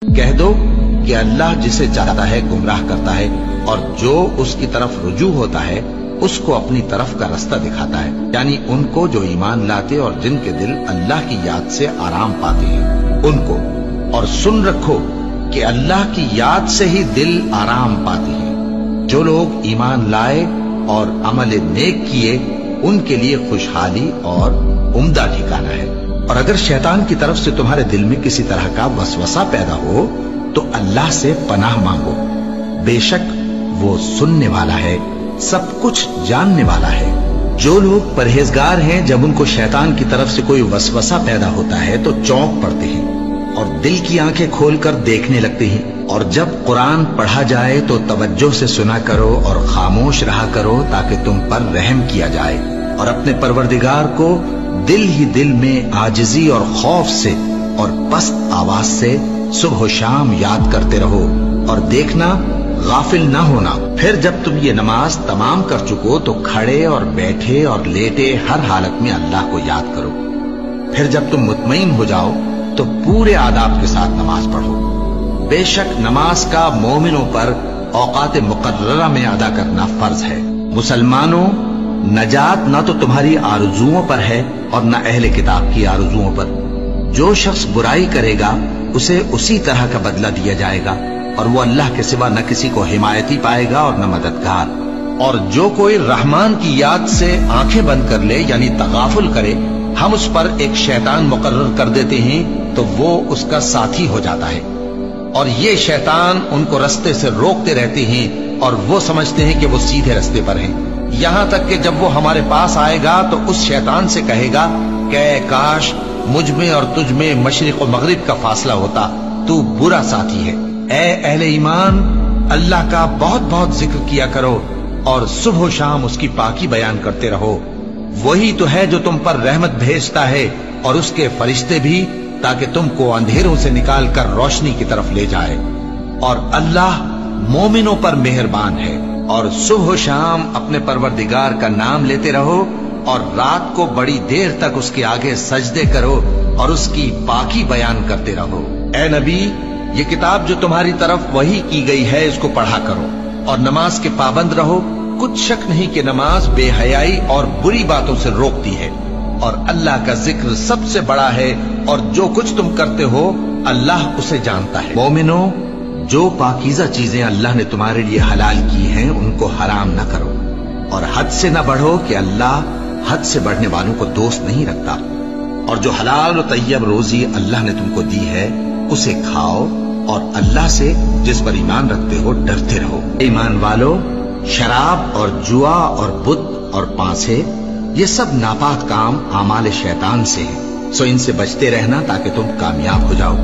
کہہ دو کہ اللہ جسے چاہتا ہے گمراہ کرتا ہے اور جو اس کی طرف رجوع ہوتا ہے اس کو اپنی طرف کا رستہ دکھاتا ہے، یعنی ان کو جو ایمان لاتے اور جن کے دل اللہ کی یاد سے آرام پاتے ہیں ان کو۔ اور سن رکھو کہ اللہ کی یاد سے ہی دل آرام پاتے ہیں۔ جو لوگ ایمان لائے اور عمل نیک کیے ان کے لیے خوشحالی اور عمدہ ٹھکانہ ہے۔ اور اگر شیطان کی طرف سے تمہارے دل میں کسی طرح کا وسوسہ پیدا ہو تو اللہ سے پناہ مانگو، بے شک وہ سننے والا ہے، سب کچھ جاننے والا ہے۔ جو لوگ پرہیزگار ہیں جب ان کو شیطان کی طرف سے کوئی وسوسہ پیدا ہوتا ہے تو چونک پڑتے ہیں اور دل کی آنکھیں کھول کر دیکھنے لگتے ہیں، اور جب قرآن پڑھا جائے تو توجہ سے سنا کرو اور خاموش رہا کرو تاکہ تم پر رحم کیا جائے، اور اپنے پروردگار کو دل ہی دل میں عاجزی اور خوف سے اور پست آواز سے صبح و شام یاد کرتے رہو، اور دیکھنا غافل نہ ہونا۔ پھر جب تم یہ نماز تمام کر چکو تو کھڑے اور بیٹھے اور لیٹے ہر حالت میں اللہ کو یاد کرو۔ پھر جب تم مطمئن ہو جاؤ تو پورے آداب کے ساتھ نماز پڑھو۔ بے شک نماز کا مومنوں پر اوقات مقررہ میں ادا کرنا فرض ہے۔ مسلمانوں، نجات نہ تو تمہاری آرزوؤں پر ہے اور نہ اہل کتاب کی آرزوؤں پر۔ جو شخص برائی کرے گا اسے اسی طرح کا بدلہ دیا جائے گا، اور وہ اللہ کے سوا نہ کسی کو حمایتی پائے گا اور نہ مددگار۔ اور جو کوئی رحمان کی یاد سے آنکھیں بند کر لے یعنی تغافل کرے، ہم اس پر ایک شیطان مقرر کر دیتے ہیں تو وہ اس کا ساتھی ہو جاتا ہے، اور یہ شیطان ان کو رستے سے روکتے رہتے ہیں اور وہ سمجھتے ہیں کہ وہ سیدھے رستے پر ہیں، یہاں تک کہ جب وہ ہمارے پاس آئے گا تو اس شیطان سے کہے گا کہ کاش مجھ میں اور تجھ میں مشرق و مغرب کا فاصلہ ہوتا، تو برا ساتھی ہے۔ اے اہل ایمان، اللہ کا بہت بہت ذکر کیا کرو اور صبح و شام اس کی پاکی بیان کرتے رہو۔ وہی تو ہے جو تم پر رحمت بھیجتا ہے اور اس کے فرشتے بھی، تاکہ تم کو اندھیروں سے نکال کر روشنی کی طرف لے جائے۔ اور اللہ مومنوں پر مہربان ہے۔ اور صبح و شام اپنے پروردگار کا نام لیتے رہو، اور رات کو بڑی دیر تک اس کے آگے سجدے کرو اور اس کی پاکی بیان کرتے رہو۔ اے نبی، یہ کتاب جو تمہاری طرف وحی کی گئی ہے اس کو پڑھا کرو اور نماز کے پابند رہو۔ کچھ شک نہیں کہ نماز بے حیائی اور بری باتوں سے روکتی ہے، اور اللہ کا ذکر سب سے بڑا ہے، اور جو کچھ تم کرتے ہو اللہ اسے جانتا ہے۔ مومنوں، جو پاکیزہ چیزیں اللہ نے تمہارے لیے حلال کی ہیں ان کو حرام نہ کرو، اور حد سے نہ بڑھو کہ اللہ حد سے بڑھنے والوں کو دوست نہیں رکھتا۔ اور جو حلال و طیب روزی اللہ نے تم کو دی ہے اسے کھاؤ، اور اللہ سے جس پر ایمان رکھتے ہو ڈرتے رہو۔ ایمان والو، شراب اور جوا اور بت اور پانسے یہ سب ناپاک کام اعمال شیطان سے ہیں، سو ان سے بچتے رہنا تاکہ تم کامیاب ہو جاؤ۔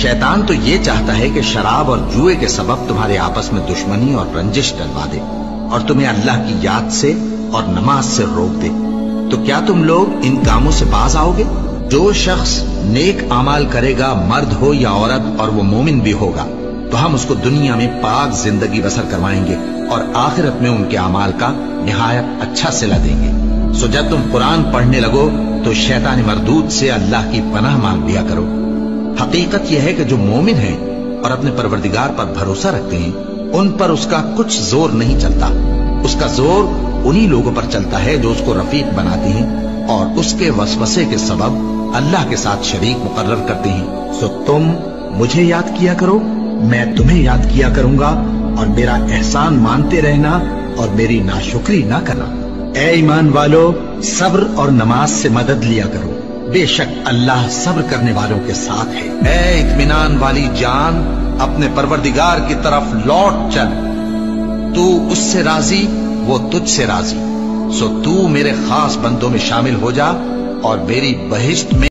شیطان تو یہ چاہتا ہے کہ شراب اور جوئے کے سبب تمہارے آپس میں دشمنی اور رنجش ڈلوا دے اور تمہیں اللہ کی یاد سے اور نماز سے روک دے۔ تو کیا تم لوگ ان کاموں سے باز آؤ گے؟ جو شخص نیک اعمال کرے گا، مرد ہو یا عورت، اور وہ مومن بھی ہوگا، تو ہم اس کو دنیا میں پاک زندگی بسر کروائیں گے اور آخرت میں ان کے اعمال کا نہایت اچھا صلہ دیں گے۔ سو جب تم قرآن پڑھنے لگو تو شیطان مردود سے اللہ کی پناہ مانگ لیا کرو۔ حقیقت یہ ہے کہ جو مومن ہیں اور اپنے پروردگار پر بھروسہ رکھتے ہیں ان پر اس کا کچھ زور نہیں چلتا۔ اس کا زور انہی لوگوں پر چلتا ہے جو اس کو رفیق بناتے ہیں اور اس کے وسوسے کے سبب اللہ کے ساتھ شریک مقرر کرتے ہیں۔ سو تم مجھے یاد کیا کرو، میں تمہیں یاد کیا کروں گا، اور میرا احسان مانتے رہنا اور میری ناشکری نہ کرنا۔ اے ایمان والو، صبر اور نماز سے مدد لیا کرو، بے شک اللہ صبر کرنے والوں کے ساتھ ہے۔ اے اطمینان والی جان، اپنے پروردگار کی طرف لوٹ چل، تو اس سے راضی وہ تجھ سے راضی، سو تو میرے خاص بندوں میں شامل ہو جا اور میری بہشت میں